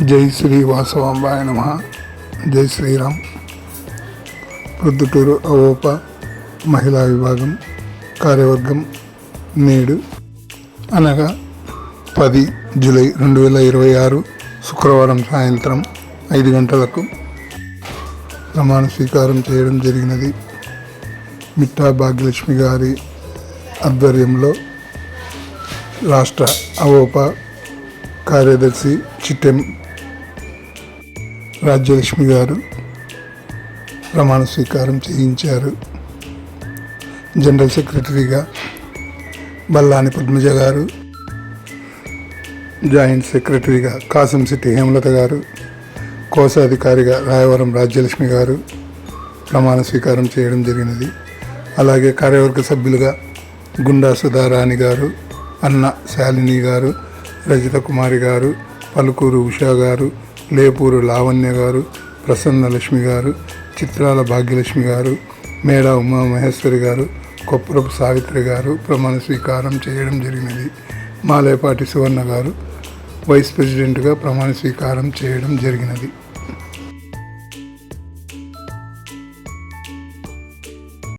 జై శ్రీ వాసవాంబాయ నమః. జై శ్రీరామ్. ప్రొద్దుటూరు అవోప మహిళా విభాగం కార్యవర్గం నేడు అనగా 10 జూలై 2026 శుక్రవారం సాయంత్రం 5 గంటలకు ప్రమాణ స్వీకారం చేయడం జరిగినది. మిట్టా భాగ్యలక్ష్మి గారి ఆధ్వర్యంలో రాష్ట్ర అవోప కార్యదర్శి చిట్టెం రాజ్యలక్ష్మి గారు ప్రమాణ స్వీకారం చేయించారు. జనరల్ సెక్రటరీగా బల్లాని పద్మజ గారు, జాయింట్ సెక్రటరీగా కాసంశెట్టి హేమలత గారు, కోశాధికారిగా రాయవరం రాజ్యలక్ష్మి గారు ప్రమాణ స్వీకారం చేయడం జరిగినది. అలాగే కార్యవర్గ సభ్యులుగా గుండా సుధారాణి గారు, అన్న శాలిని గారు, రజిత కుమారి గారు, పలుకూరు ఉషా గారు, లేపూరు లావణ్య గారు, ప్రసన్నలక్ష్మి గారు, చిత్రాల భాగ్యలక్ష్మి గారు, మేడా ఉమామహేశ్వరి గారు, కొప్పురపు సావిత్రి గారు ప్రమాణ స్వీకారం చేయడం జరిగినది. మాలేపాటి సువర్ణ గారు వైస్ ప్రెసిడెంట్గా ప్రమాణ స్వీకారం చేయడం జరిగినది.